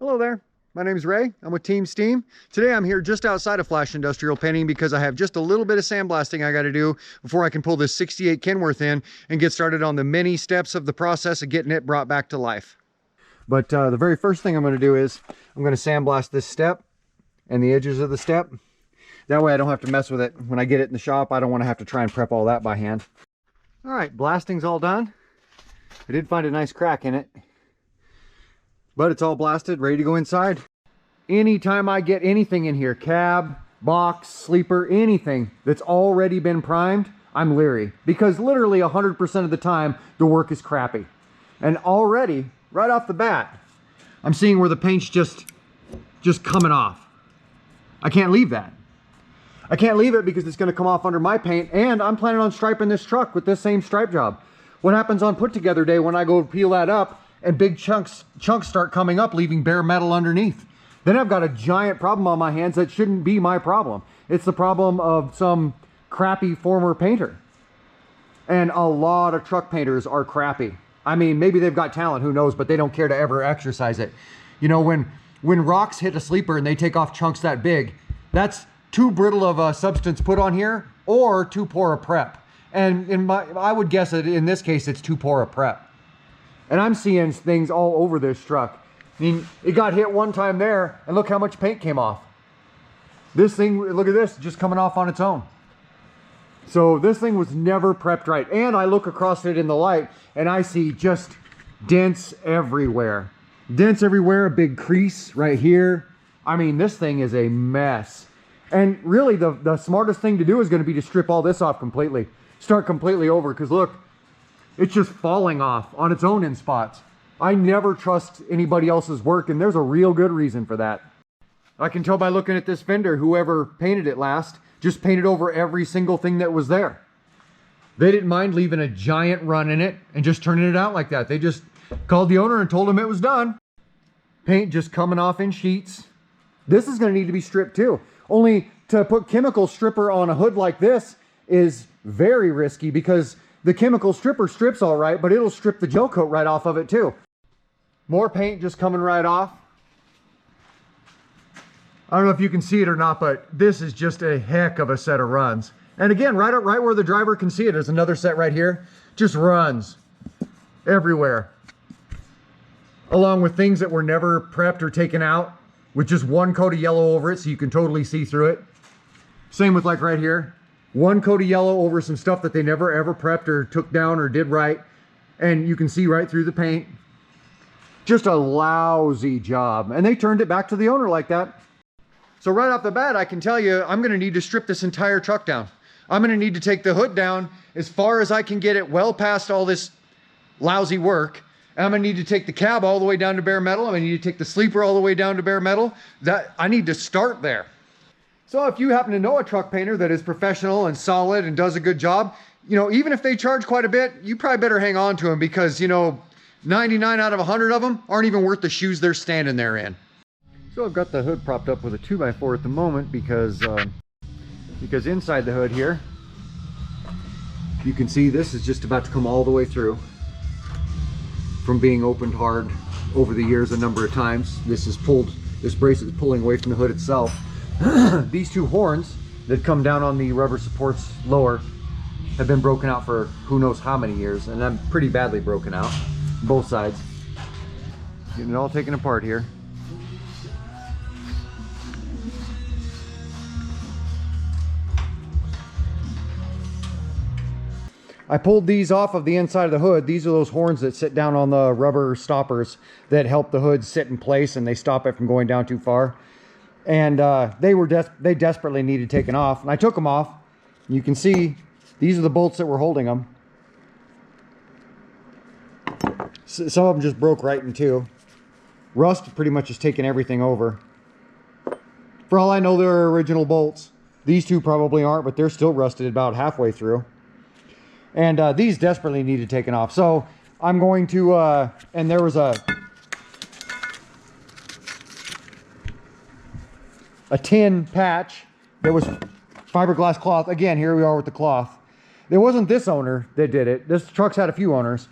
Hello there. My name is Ray. I'm with Team S.T.E.A.M. Today I'm here just outside of Flash Industrial Painting because I have just a little bit of sandblasting I got to do before I can pull this 68 Kenworth in and get started on the many steps of the process of getting it brought back to life. But the very first thing I'm going to do is I'm going to sandblast this step and the edges of the step. That way I don't have to mess with it. When I get it in the shop, I don't want to have to try and prep all that by hand. All right, blasting's all done. I did find a nice crack in it, but it's all blasted, ready to go inside. Anytime I get anything in here, cab, box, sleeper, anything that's already been primed, I'm leery, because literally 100% of the time the work is crappy. And already, right off the bat, I'm seeing where the paint's just coming off. I can't leave that. I can't leave it because it's going to come off under my paint, and I'm planning on striping this truck with this same stripe job. What happens on put together day when I go peel that up and big chunks start coming up, leaving bare metal underneath? Then I've got a giant problem on my hands that shouldn't be my problem. It's the problem of some crappy former painter. And a lot of truck painters are crappy. I mean, maybe they've got talent, who knows, but they don't care to ever exercise it. You know, when rocks hit a sleeper and they take off chunks that big, that's too brittle of a substance put on here or too poor a prep. And I would guess that in this case, it's too poor a prep. And I'm seeing things all over this truck. I mean, it got hit one time there, and look how much paint came off. This thing, look at this, just coming off on its own. So this thing was never prepped right. And I look across it in the light, and I see just dents everywhere. Dents everywhere, a big crease right here. I mean, this thing is a mess. And really, the smartest thing to do is going to be to strip all this off completely. Start completely over, because look, it's just falling off on its own in spots. I never trust anybody else's work, and there's a real good reason for that. I can tell by looking at this fender, whoever painted it last just painted over every single thing that was there. They didn't mind leaving a giant run in it and just turning it out like that. They just called the owner and told him it was done. Paint just coming off in sheets. This is going to need to be stripped too. Only to put chemical stripper on a hood like this is very risky, because the chemical stripper strips all right, but it'll strip the gel coat right off of it too. More paint just coming right off. I don't know if you can see it or not, but this is just a heck of a set of runs. And again, right where the driver can see it, there's another set right here. Just runs everywhere. Along with things that were never prepped or taken out, with just one coat of yellow over it so you can totally see through it. Same with like right here. One coat of yellow over some stuff that they never ever prepped or took down or did right. And you can see right through the paint. Just a lousy job. And they turned it back to the owner like that. So right off the bat, I can tell you, I'm going to need to strip this entire truck down. I'm going to need to take the hood down as far as I can get it, well past all this lousy work. And I'm going to need to take the cab all the way down to bare metal. I'm going to need to take the sleeper all the way down to bare metal. I need to start there. So if you happen to know a truck painter that is professional and solid and does a good job, you know, even if they charge quite a bit, you probably better hang on to them, because, you know, 99 out of 100 of them aren't even worth the shoes they're standing there in. So I've got the hood propped up with a 2x4 at the moment because inside the hood here, you can see this is just about to come all the way through from being opened hard over the years a number of times. This brace is pulling away from the hood itself. These two horns that come down on the rubber supports lower have been broken out for who knows how many years, and I'm pretty badly broken out, both sides. Getting it all taken apart here. I pulled these off of the inside of the hood. These are those horns that sit down on the rubber stoppers that help the hood sit in place, and they stop it from going down too far. And they desperately needed taken off, and I took them off. You can see these are the bolts that were holding them. Some of them just broke right in two. Rust pretty much has taken everything over. For all I know, they're original bolts. These two probably aren't, but they're still rusted about halfway through. And these desperately needed taken off. So I'm going to, and there was a tin patch that was fiberglass cloth. Again, here we are with the cloth. It wasn't this owner that did it. This truck's had a few owners.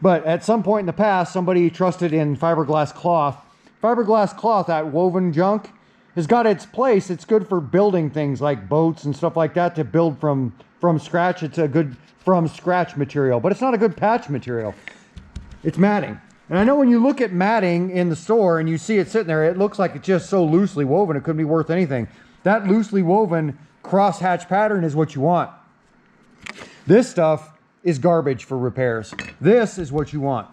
But at some point in the past, somebody trusted in fiberglass cloth fiberglass cloth, that woven junk, has got its place. It's good for building things like boats and stuff like that, to build from scratch. It's a good from scratch material, but it's not a good patch material. It's matting. And I know when you look at matting in the store and you see it sitting there, it looks like it's just so loosely woven, it couldn't be worth anything. That loosely woven crosshatch pattern is what you want. This stuff is garbage for repairs. This is what you want.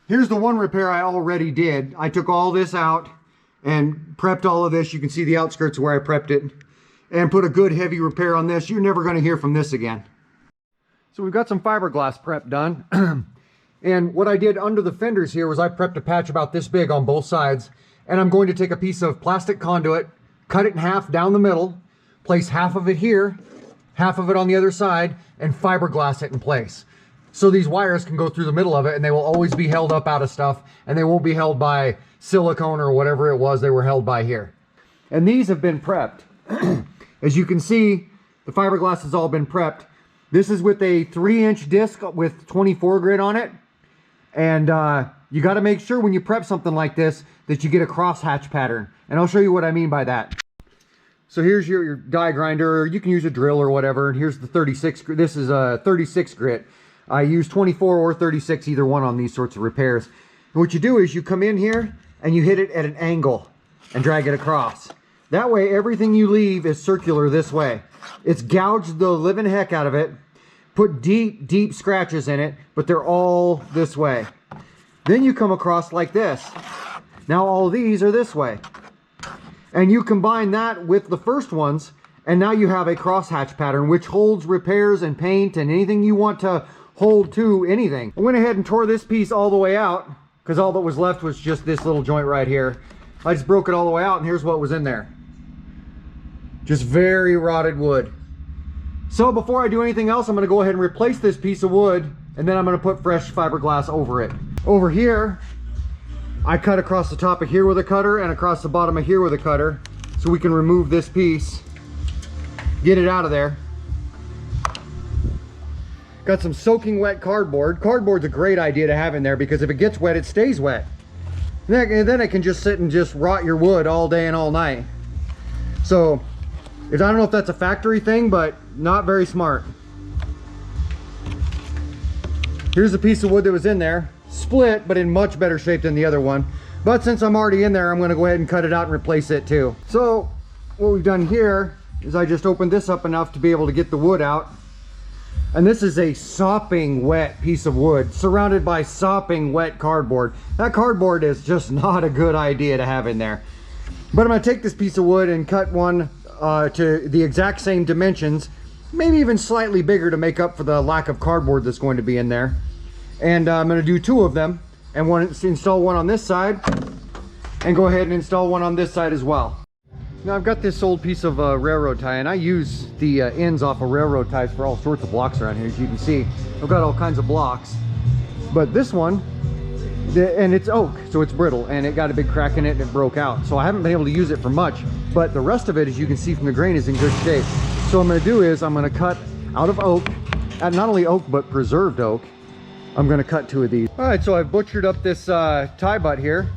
Here's the one repair I already did. I took all this out and prepped all of this. You can see the outskirts where I prepped it, and put a good heavy repair on this. You're never going to hear from this again. So we've got some fiberglass prep done. And what I did under the fenders here was I prepped a patch about this big on both sides, and I'm going to take a piece of plastic conduit, cut it in half down the middle, place half of it here, half of it on the other side, and fiberglass it in place. So these wires can go through the middle of it, and they will always be held up out of stuff, and they won't be held by silicone or whatever it was they were held by here. And these have been prepped. As you can see, the fiberglass has all been prepped. This is with a 3-inch disc with 24 grit on it. And you got to make sure when you prep something like this that you get a crosshatch pattern. And I'll show you what I mean by that. So here's your die grinder, or you can use a drill or whatever. And here's the 36. This is a 36 grit. I use 24 or 36, either one on these sorts of repairs. And what you do is you come in here and you hit it at an angle and drag it across. That way everything you leave is circular this way. It's gouged the living heck out of it, put deep, deep scratches in it, but they're all this way. Then you come across like this. Now all these are this way. And you combine that with the first ones, and now you have a crosshatch pattern which holds repairs and paint and anything you want to hold to anything. I went ahead and tore this piece all the way out because all that was left was just this little joint right here. I just broke it all the way out, and here's what was in there. Just very rotted wood. So before I do anything else, I'm going to go ahead and replace this piece of wood, and then I'm going to put fresh fiberglass over it. Over here, I cut across the top of here with a cutter and across the bottom of here with a cutter, so we can remove this piece, get it out of there. Got some soaking wet cardboard. Cardboard's a great idea to have in there because if it gets wet, it stays wet. Then it can just sit and just rot your wood all day and all night. So, I don't know if that's a factory thing, but not very smart. Here's a piece of wood that was in there. Split, but in much better shape than the other one. But since I'm already in there, I'm going to go ahead and cut it out and replace it too. So, what we've done here is I just opened this up enough to be able to get the wood out. And this is a sopping wet piece of wood surrounded by sopping wet cardboard. That cardboard is just not a good idea to have in there. But I'm going to take this piece of wood and cut one to the exact same dimensions, maybe even slightly bigger to make up for the lack of cardboard that's going to be in there. And I'm going to do 2 of them, and install one on this side and go ahead and install one on this side as well. Now I've got this old piece of railroad tie, and I use the ends off of railroad ties for all sorts of blocks around here. As you can see, I've got all kinds of blocks, but this one, and it's oak, so it's brittle, and it got a big crack in it and it broke out. So I haven't been able to use it for much, but the rest of it, as you can see from the grain, is in good shape. So what I'm going to do is I'm going to cut out of oak, not only oak but preserved oak. I'm going to cut 2 of these. All right, so I've butchered up this tie butt here,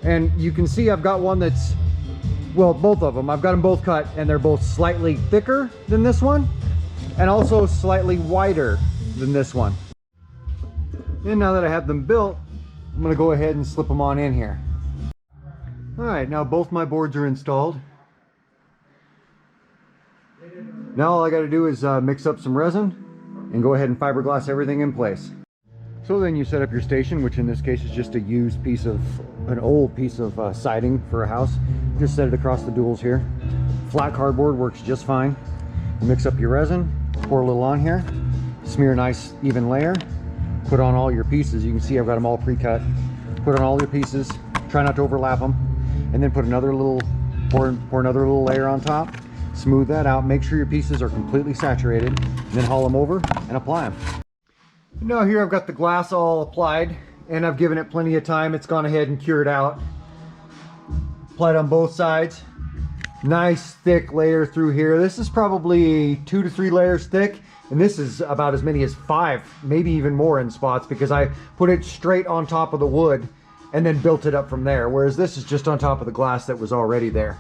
and you can see I've got one that's, well, both of them. I've got them both cut, and they're both slightly thicker than this one and also slightly wider than this one. And now that I have them built, I'm going to go ahead and slip them on in here. All right, now both my boards are installed. Now all I got to do is mix up some resin and go ahead and fiberglass everything in place. So then you set up your station, which in this case is just a used piece of, an old piece of siding for a house. Just set it across the duals here. Flat cardboard works just fine. You mix up your resin, pour a little on here, smear a nice even layer, put on all your pieces. You can see I've got them all pre-cut. Put on all your pieces, try not to overlap them, and then put another little, pour another little layer on top. Smooth that out, make sure your pieces are completely saturated, and then haul them over and apply them. Now here I've got the glass all applied, and I've given it plenty of time. It's gone ahead and cured out. Applied on both sides. Nice thick layer through here. This is probably 2 to 3 layers thick, and this is about as many as 5, maybe even more in spots, because I put it straight on top of the wood and then built it up from there, whereas this is just on top of the glass that was already there.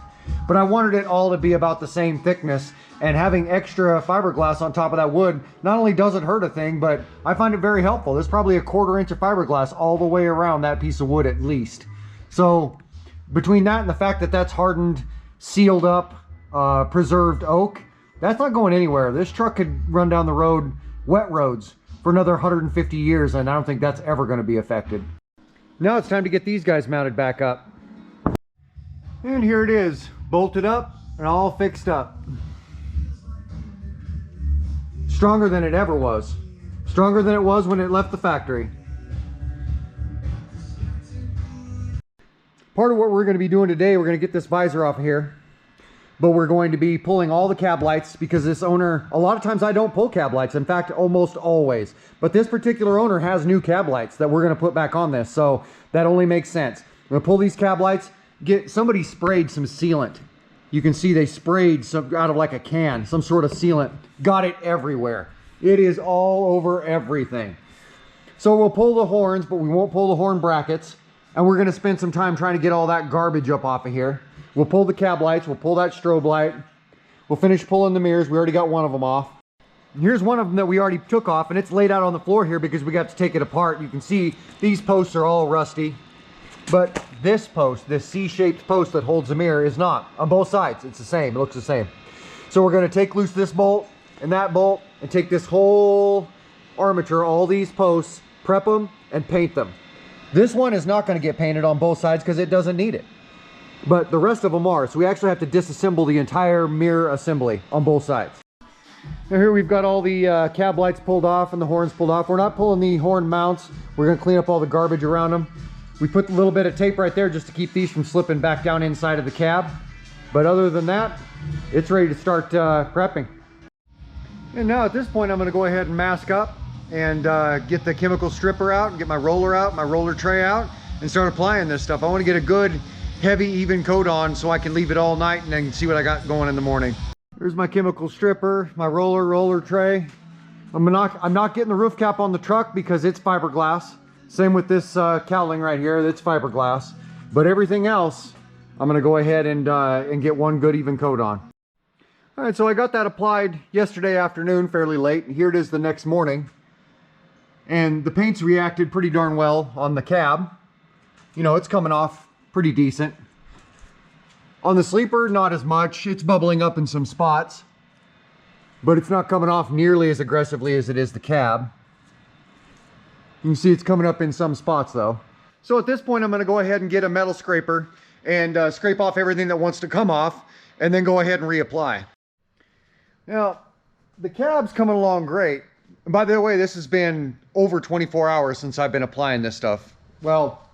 But I wanted it all to be about the same thickness, and having extra fiberglass on top of that wood not only doesn't hurt a thing, but I find it very helpful. There's probably a 1/4 inch of fiberglass all the way around that piece of wood at least. So between that and the fact that that's hardened, sealed up, preserved oak, that's not going anywhere. This truck could run down the road, wet roads, for another 150 years, and I don't think that's ever going to be affected. Now it's time to get these guys mounted back up. And here it is, bolted up and all fixed up. Stronger than it ever was. Stronger than it was when it left the factory. Part of what we're going to be doing today, we're going to get this visor off of here, but we're going to be pulling all the cab lights, because this owner, a lot of times I don't pull cab lights, in fact almost always, but this particular owner has new cab lights that we're going to put back on this, so that only makes sense. I'm going to pull these cab lights. Somebody sprayed some sealant. You can see they sprayed some out of like a can, some sort of sealant. Got it everywhere. It is all over everything. So we'll pull the horns, but we won't pull the horn brackets. And we're gonna spend some time trying to get all that garbage up off of here. We'll pull the cab lights, we'll pull that strobe light. We'll finish pulling the mirrors. We already got one of them off. And here's one of them that we already took off, and it's laid out on the floor here because we got to take it apart. You can see these posts are all rusty. But this post, this C-shaped post that holds the mirror, is not. On both sides, it's the same. It looks the same. So we're going to take loose this bolt and that bolt and take this whole armature, all these posts, prep them and paint them. This one is not going to get painted on both sides because it doesn't need it. But the rest of them are. So we actually have to disassemble the entire mirror assembly on both sides. Now here we've got all the cab lights pulled off and the horns pulled off. We're not pulling the horn mounts. We're going to clean up all the garbage around them. We put a little bit of tape right there just to keep these from slipping back down inside of the cab. But other than that, it's ready to start prepping. And now at this point, I'm going to go ahead and mask up and get the chemical stripper out and get my roller out, my roller tray out, and start applying this stuff. I want to get a good, heavy, even coat on so I can leave it all night and then see what I got going in the morning. There's my chemical stripper, my roller tray. I'm not getting the roof cap on the truck because it's fiberglass. Same with this cowling right here, that's fiberglass. But everything else, I'm gonna go ahead and get one good even coat on. All right, so I got that applied yesterday afternoon, fairly late. And here it is the next morning. And the paint's reacted pretty darn well on the cab. You know, it's coming off pretty decent. On the sleeper, not as much. It's bubbling up in some spots. But it's not coming off nearly as aggressively as it is the cab. You can see it's coming up in some spots though. So at this point, I'm going to go ahead and get a metal scraper and scrape off everything that wants to come off, and then go ahead and reapply. Now, the cab's coming along great. And by the way, this has been over 24 hours since I've been applying this stuff. Well,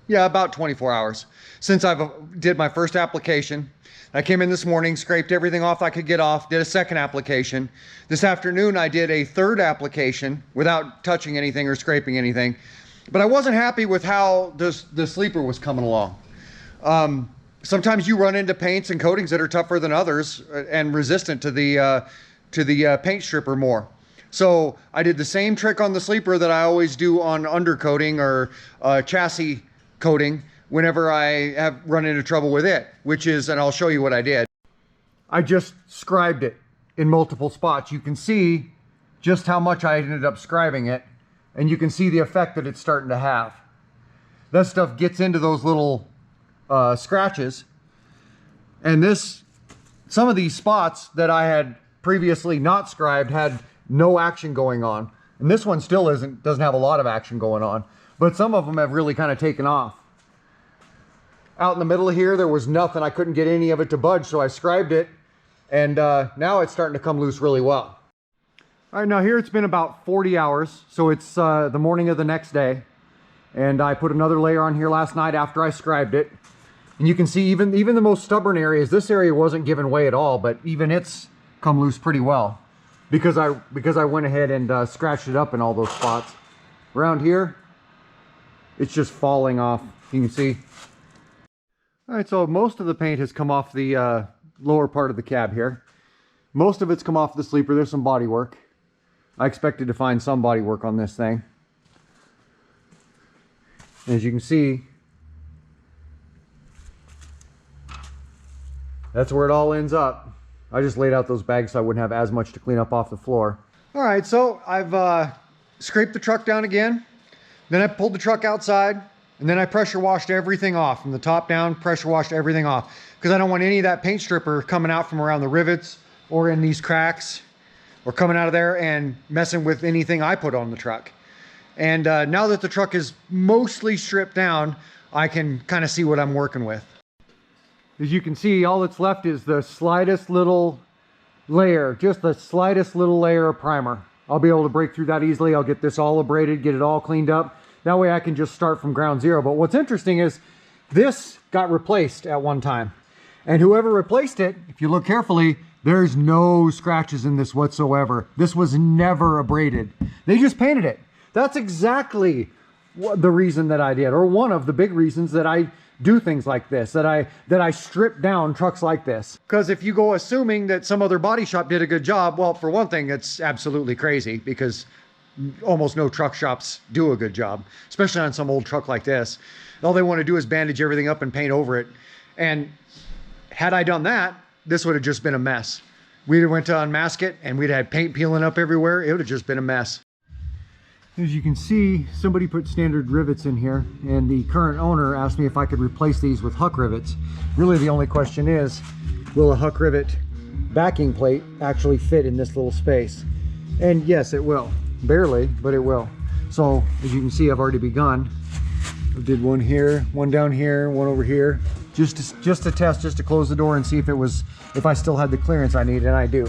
yeah, about 24 hours since I've did my first application. I came in this morning, scraped everything off I could get off, did a second application. This afternoon, I did a third application without touching anything or scraping anything. But I wasn't happy with how the sleeper was coming along. Sometimes you run into paints and coatings that are tougher than others and resistant to the paint stripper more. So I did the same trick on the sleeper that I always do on undercoating or chassis coating whenever I have run into trouble with it, which is, and I'll show you what I did. I just scribed it in multiple spots. You can see just how much I ended up scribing it, and you can see the effect that it's starting to have. That stuff gets into those little scratches, and some of these spots that I had previously not scribed had no action going on, and this one still doesn't have a lot of action going on, but some of them have really kind of taken off. Out in the middle here, there was nothing. I couldn't get any of it to budge, so I scribed it, and now it's starting to come loose really well. All right, now here it's been about 40 hours, so it's the morning of the next day, and I put another layer on here last night after I scribed it, and you can see even the most stubborn areas, this area wasn't giving way at all, but even it's come loose pretty well because I went ahead and scratched it up in all those spots. Around here, it's just falling off. You can see. All right, so most of the paint has come off the lower part of the cab here. Most of it's come off the sleeper. There's some body work. I expected to find some body work on this thing. As you can see, that's where it all ends up. I just laid out those bags so I wouldn't have as much to clean up off the floor. All right, so I've scraped the truck down again. Then I pulled the truck outside, and then I pressure washed everything off from the top down, pressure washed everything off, because I don't want any of that paint stripper coming out from around the rivets or in these cracks or coming out of there and messing with anything I put on the truck. And now that the truck is mostly stripped down, I can kind of see what I'm working with. As you can see, all that's left is the slightest little layer, just the slightest little layer of primer. I'll be able to break through that easily. I'll get this all abraded, get it all cleaned up. That way I can just start from ground zero. But what's interesting is this got replaced at one time. And whoever replaced it, if you look carefully, there's no scratches in this whatsoever. This was never abraded. They just painted it. That's exactly the reason that I did, or one of the big reasons that I do things like this, that I strip down trucks like this. Because if you go assuming that some other body shop did a good job, well, for one thing, it's absolutely crazy, because almost no truck shops do a good job, especially on some old truck like this. All they want to do is bandage everything up and paint over it. And had I done that, this would have just been a mess. We'd have went to unmask it and we'd had paint peeling up everywhere. It would have just been a mess. As you can see, somebody put standard rivets in here, and the current owner asked me if I could replace these with huck rivets. Really, the only question is, will a huck rivet backing plate actually fit in this little space? And yes, it will. Barely, but it will. So as you can see, I've already begun. I did one here, one down here, one over here, just to test, just to close the door and see if I still had the clearance I need, and I do.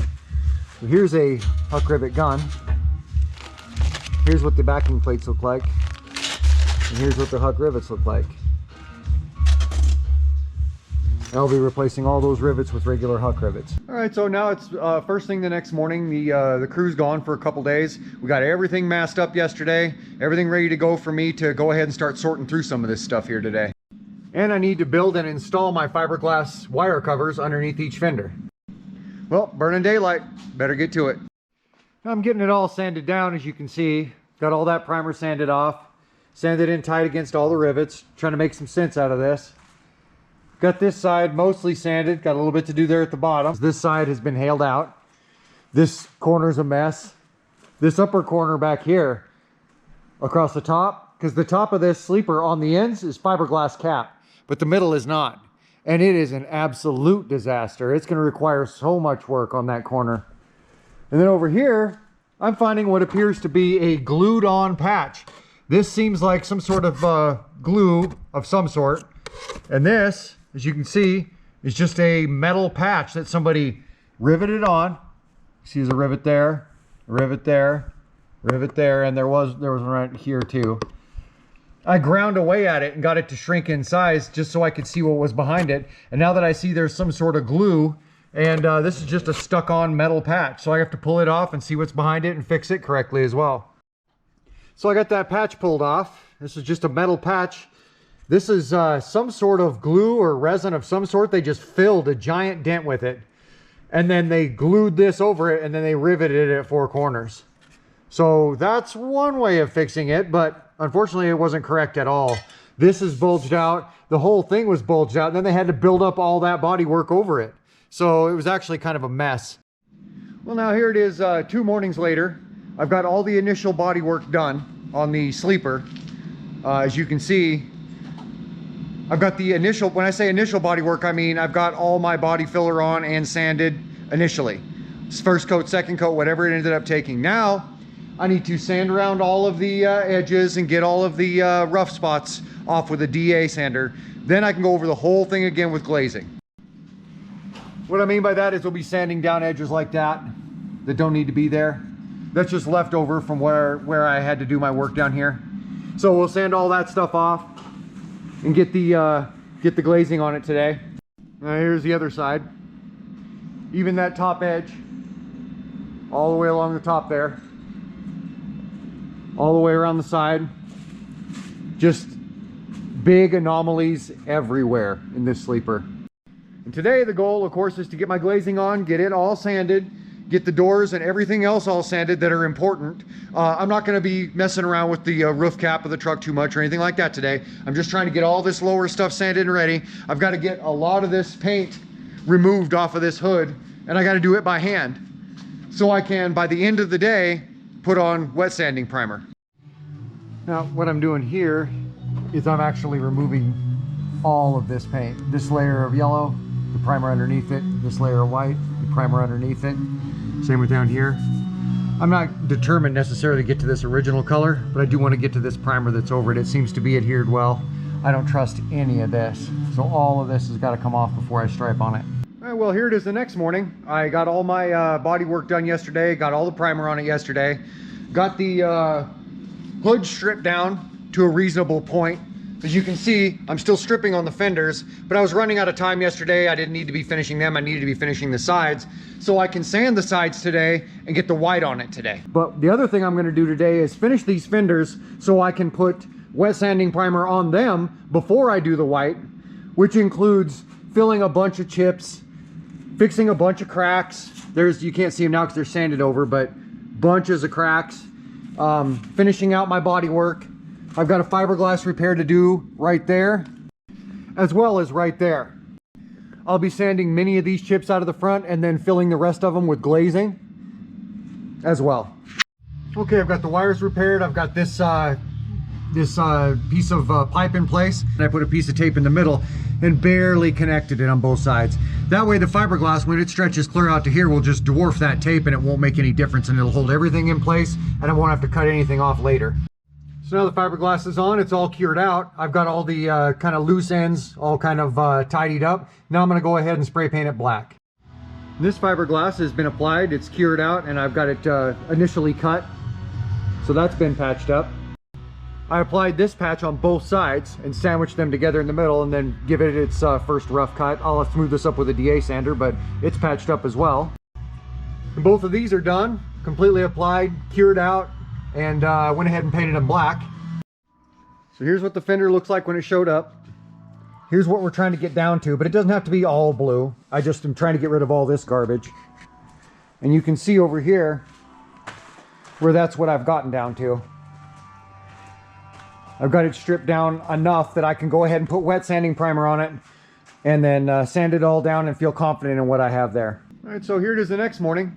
So here's a huck rivet gun. Here's what the backing plates look like, and here's what the huck rivets look like. I'll be replacing all those rivets with regular huck rivets. All right, so now it's first thing the next morning. The crew's gone for a couple days. We got everything masked up yesterday, everything ready to go for me to go ahead and start sorting through some of this stuff here today. And I need to build and install my fiberglass wire covers underneath each fender. Well, burning daylight, better get to it. I'm getting it all sanded down, as you can see. Got all that primer sanded off, sanded in tight against all the rivets, trying to make some sense out of this. Got this side mostly sanded, got a little bit to do there at the bottom. This side has been hailed out. This corner's a mess. This upper corner back here, across the top, because the top of this sleeper on the ends is fiberglass cap, but the middle is not. And it is an absolute disaster. It's gonna require so much work on that corner. And then over here, I'm finding what appears to be a glued on patch. This seems like some sort of glue of some sort. And this, as you can see, is just a metal patch that somebody riveted on. See, there's a rivet there, a rivet there, rivet there, and there was one right here too. I ground away at it and got it to shrink in size just so I could see what was behind it. And now that I see there's some sort of glue, and this is just a stuck-on metal patch, so I have to pull it off and see what's behind it and fix it correctly as well. So I got that patch pulled off. This is just a metal patch. This is some sort of glue or resin of some sort. They just filled a giant dent with it, and then they glued this over it, and then they riveted it at four corners. So that's one way of fixing it, but unfortunately it wasn't correct at all. This is bulged out. The whole thing was bulged out, and then they had to build up all that body work over it. So it was actually kind of a mess. Well, now here it is 2 mornings later. I've got all the initial body work done on the sleeper. As you can see, I've got the initial, when I say initial body work, I mean I've got all my body filler on and sanded initially. First coat, second coat, whatever it ended up taking. Now, I need to sand around all of the edges and get all of the rough spots off with a DA sander. Then I can go over the whole thing again with glazing. What I mean by that is we'll be sanding down edges like that don't need to be there. That's just left over from where I had to do my work down here. So we'll sand all that stuff off and get the glazing on it today. Now here's the other side. Even that top edge, all the way along the top there, all the way around the side. Just big anomalies everywhere in this sleeper. And today the goal, of course, is to get my glazing on, get it all sanded, get the doors and everything else all sanded that are important. I'm not going to be messing around with the roof cap of the truck too much or anything like that today. I'm just trying to get all this lower stuff sanded and ready. I've got to get a lot of this paint removed off of this hood, and I got to do it by hand so I can, by the end of the day, put on wet sanding primer. Now, what I'm doing here is I'm actually removing all of this paint. This layer of yellow, the primer underneath it, this layer of white, the primer underneath it. Same with down here. I'm not determined necessarily to get to this original color, but I do want to get to this primer that's over it. It seems to be adhered well. I don't trust any of this. So all of this has got to come off before I stripe on it. All right, well, here it is the next morning. I got all my body work done yesterday, got all the primer on it yesterday, got the hood stripped down to a reasonable point. As you can see, I'm still stripping on the fenders, but I was running out of time yesterday. I didn't need to be finishing them. I needed to be finishing the sides. So I can sand the sides today and get the white on it today. But the other thing I'm gonna do today is finish these fenders so I can put wet sanding primer on them before I do the white, which includes filling a bunch of chips, fixing a bunch of cracks. You can't see them now because they're sanded over, but bunches of cracks, finishing out my body work. I've got a fiberglass repair to do right there, as well as right there. I'll be sanding many of these chips out of the front and then filling the rest of them with glazing as well. Okay, I've got the wires repaired. I've got this piece of pipe in place, and I put a piece of tape in the middle and barely connected it on both sides. That way the fiberglass, when it stretches clear out to here, will just dwarf that tape and it won't make any difference, and it'll hold everything in place and I won't have to cut anything off later. So now the fiberglass is on, it's all cured out. I've got all the kind of loose ends all kind of tidied up. Now I'm gonna go ahead and spray paint it black. This fiberglass has been applied, it's cured out, and I've got it initially cut. So that's been patched up. I applied this patch on both sides and sandwiched them together in the middle and then give it its first rough cut. I'll smooth this up with a DA sander, but it's patched up as well. And both of these are done, completely applied, cured out, and I went ahead and painted them black. So here's what the fender looks like when it showed up. Here's what we're trying to get down to, but it doesn't have to be all blue. I just am trying to get rid of all this garbage. And you can see over here where that's what I've gotten down to. I've got it stripped down enough that I can go ahead and put wet sanding primer on it and then sand it all down and feel confident in what I have there. All right, so here it is the next morning.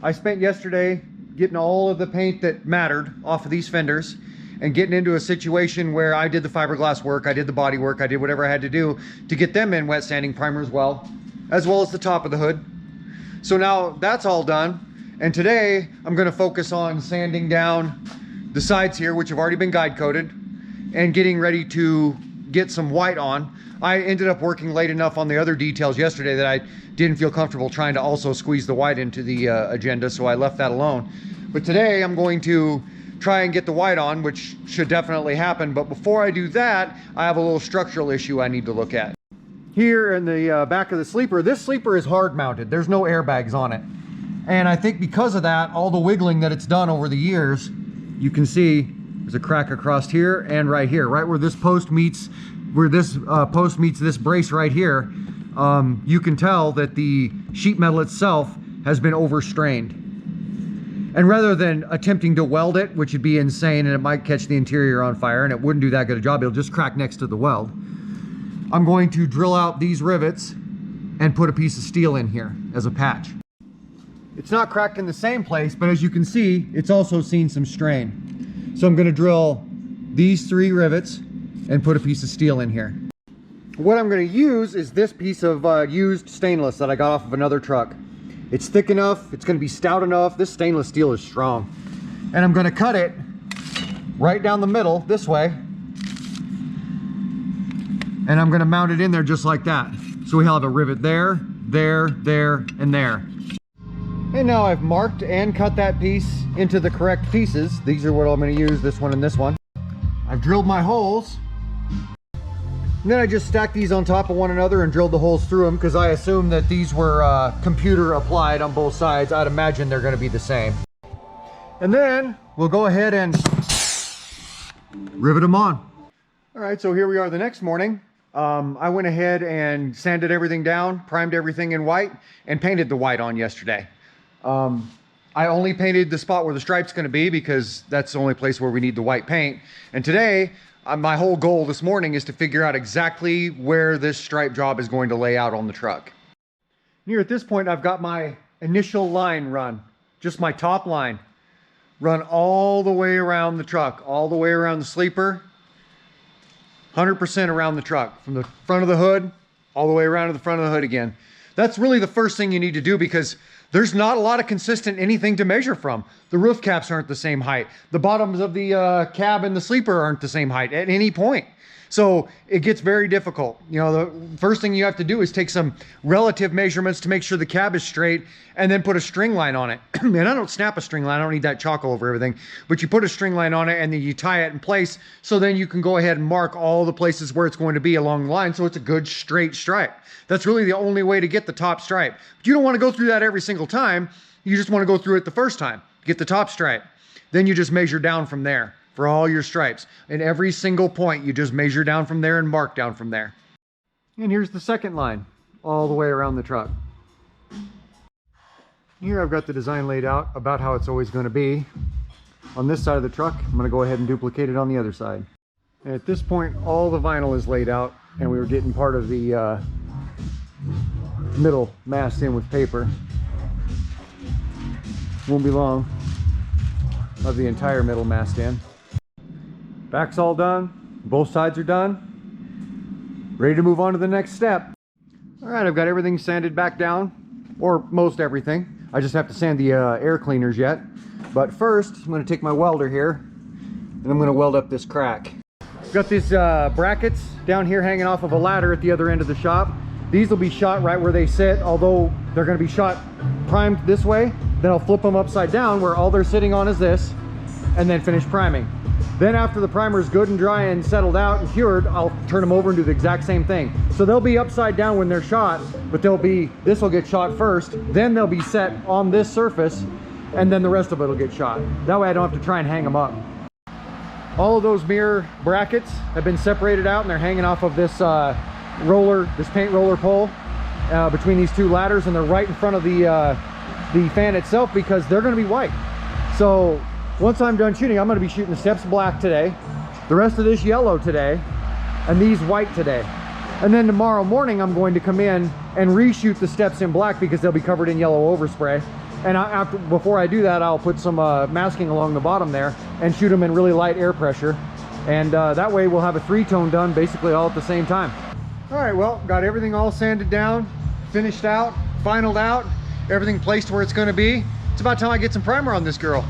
I spent yesterday getting all of the paint that mattered off of these fenders and getting into a situation where I did the fiberglass work, I did the body work, I did whatever I had to do to get them in wet sanding primer as well as the top of the hood. So now that's all done. And today I'm gonna focus on sanding down the sides here, which have already been guide coated, and getting ready to get some white on. I ended up working late enough on the other details yesterday that I didn't feel comfortable trying to also squeeze the white into the agenda, so I left that alone. But today I'm going to try and get the white on, which should definitely happen. But before I do that, I have a little structural issue I need to look at. Here in the back of the sleeper, this sleeper is hard mounted. There's no airbags on it. And I think because of that, all the wiggling that it's done over the years, you can see there's a crack across here and right here, right where this post meets, this brace right here. You can tell that the sheet metal itself has been overstrained. And rather than attempting to weld it, which would be insane and it might catch the interior on fire and it wouldn't do that good a job, it'll just crack next to the weld. I'm going to drill out these rivets and put a piece of steel in here as a patch. It's not cracked in the same place, but as you can see, it's also seen some strain. So I'm going to drill these 3 rivets and put a piece of steel in here. What I'm going to use is this piece of used stainless that I got off of another truck. It's thick enough, it's going to be stout enough. This stainless steel is strong. And I'm going to cut it right down the middle this way. And I'm going to mount it in there just like that. So we have a rivet there, there, there, and there. And now I've marked and cut that piece into the correct pieces. These are what I'm going to use, this one and this one. I've drilled my holes. And then I just stacked these on top of one another and drilled the holes through them because I assume that these were computer applied on both sides. I'd imagine they're going to be the same. And then we'll go ahead and rivet them on. All right, so here we are the next morning. I went ahead and sanded everything down, primed everything in white, and painted the white on yesterday. I only painted the spot where the stripe's going to be because that's the only place where we need the white paint. And today, my whole goal this morning is to figure out exactly where this stripe job is going to lay out on the truck. Here at this point, I've got my initial line run, just my top line, run all the way around the truck, all the way around the sleeper, 100% around the truck, from the front of the hood all the way around to the front of the hood again. That's really the first thing you need to do because there's not a lot of consistent anything to measure from. The roof caps aren't the same height. The bottoms of the cab and the sleeper aren't the same height at any point. So it gets very difficult. You know, the first thing you have to do is take some relative measurements to make sure the cab is straight and then put a string line on it. And I don't snap a string line. I don't need that chalk all over everything. But you put a string line on it and then you tie it in place. So then you can go ahead and mark all the places where it's going to be along the line. So it's a good straight stripe. That's really the only way to get the top stripe. But you don't want to go through that every single time. You just want to go through it the first time. Get the top stripe. Then you just measure down from there for all your stripes. And every single point, you just measure down from there and mark down from there. And here's the second line, all the way around the truck. Here I've got the design laid out about how it's always going to be. On this side of the truck, I'm going to go ahead and duplicate it on the other side. And at this point, all the vinyl is laid out, and we were getting part of the middle mast in with paper. Won't be long. Of the entire middle mast in. Back's all done, both sides are done, ready to move on to the next step. All right, I've got everything sanded back down, or most everything. I just have to sand the air cleaners yet. But first, I'm gonna take my welder here, and I'm gonna weld up this crack. I've got these brackets down here hanging off of a ladder at the other end of the shop. These will be shot right where they sit, although they're gonna be shot primed this way. Then I'll flip them upside down where all they're sitting on is this, and then finish priming. Then after the primer is good and dry and settled out and cured, I'll turn them over and do the exact same thing. So they'll be upside down when they're shot, but this will get shot first, then they'll be set on this surface, and then the rest of it will get shot. That way I don't have to try and hang them up. All of those mirror brackets have been separated out and they're hanging off of this this paint roller pole between these two ladders, and they're right in front of the fan itself because they're gonna be white. So once I'm done shooting, I'm going to be shooting the steps black today, the rest of this yellow today, and these white today. And then tomorrow morning, I'm going to come in and reshoot the steps in black because they'll be covered in yellow overspray. And before I do that, I'll put some masking along the bottom there and shoot them in really light air pressure. And that way we'll have a three-tone done basically all at the same time. All right, well, got everything all sanded down, finished out, finaled out, everything placed where it's going to be. It's about time I get some primer on this girl.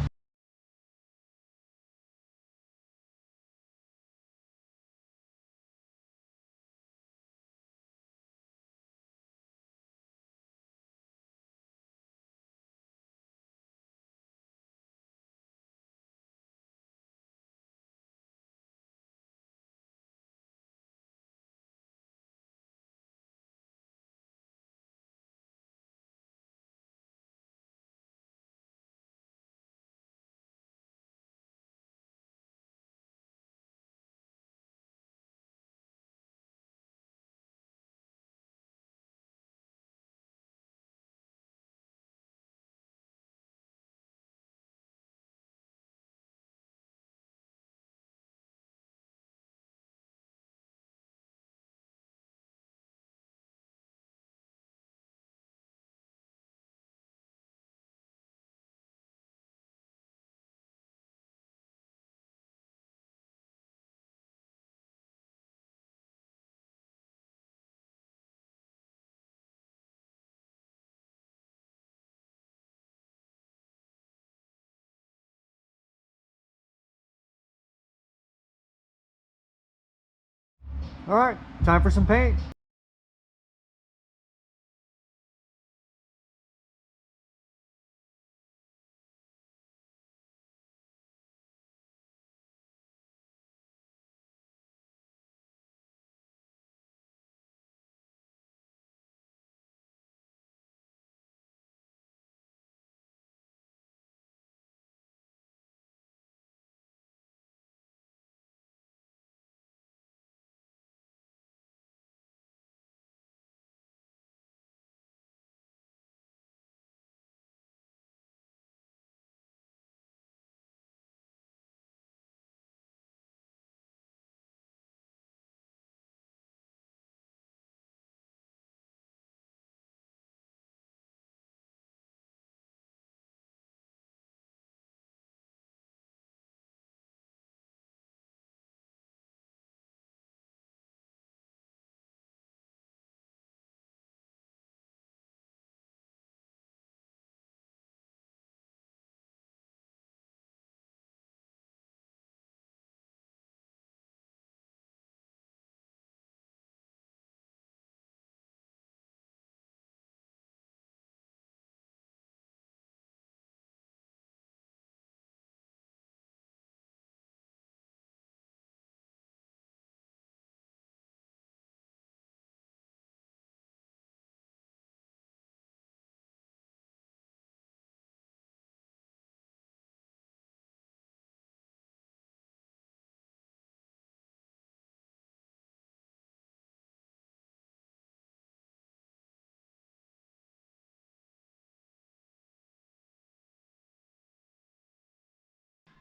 All right, time for some paint.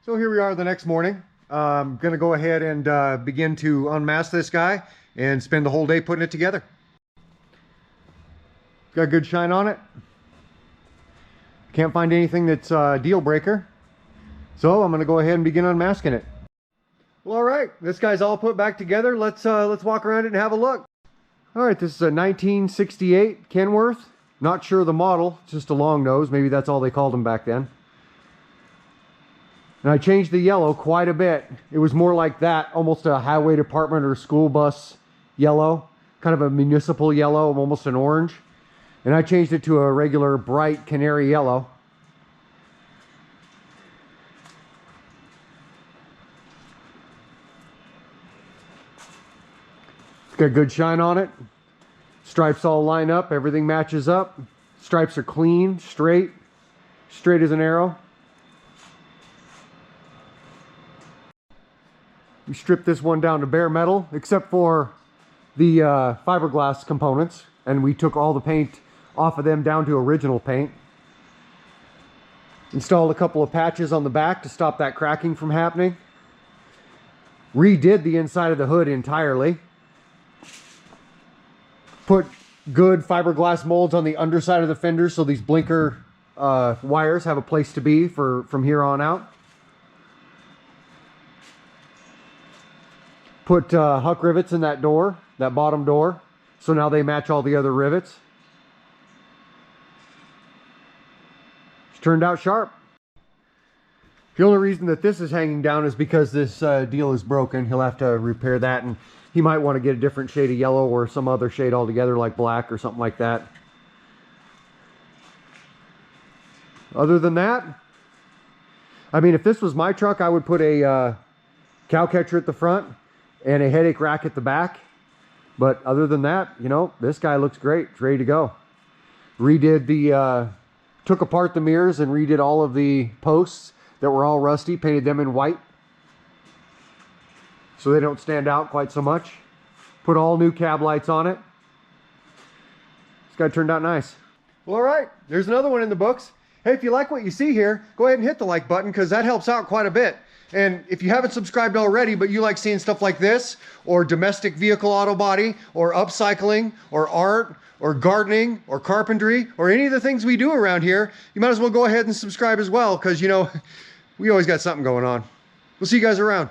So here we are the next morning. I'm gonna go ahead and begin to unmask this guy and spend the whole day putting it together. Got good shine on it. Can't find anything that's a deal breaker. So I'm gonna go ahead and begin unmasking it. Well, all right, this guy's all put back together. Let's walk around it and have a look. All right, this is a 1968 Kenworth. Not sure of the model, just a long nose. Maybe that's all they called them back then. And I changed the yellow quite a bit. It was more like that, almost a highway department or school bus yellow, kind of a municipal yellow, almost an orange. And I changed it to a regular bright canary yellow. It's got good shine on it. Stripes all line up, everything matches up. Stripes are clean, straight as an arrow. We stripped this one down to bare metal, except for the fiberglass components, and we took all the paint off of them down to original paint. Installed a couple of patches on the back to stop that cracking from happening. Redid the inside of the hood entirely. Put good fiberglass molds on the underside of the fenders so these blinker wires have a place to be from here on out. Put huck rivets in that door, that bottom door, so now they match all the other rivets. It's turned out sharp. The only reason that this is hanging down is because this deal is broken. He'll have to repair that, and he might want to get a different shade of yellow or some other shade altogether, like black or something like that. Other than that, I mean, if this was my truck, I would put a cow catcher at the front and a headache rack at the back. But other than that, you know, this guy looks great. It's ready to go. Redid the, took apart the mirrors and redid all of the posts that were all rusty, painted them in white so they don't stand out quite so much. Put all new cab lights on it. This guy turned out nice. Well, all right, there's another one in the books. Hey, if you like what you see here, go ahead and hit the like button because that helps out quite a bit. And if you haven't subscribed already, but you like seeing stuff like this, or domestic vehicle auto body, or upcycling, or art, or gardening, or carpentry, or any of the things we do around here, you might as well go ahead and subscribe as well because, you know, we always got something going on. We'll see you guys around.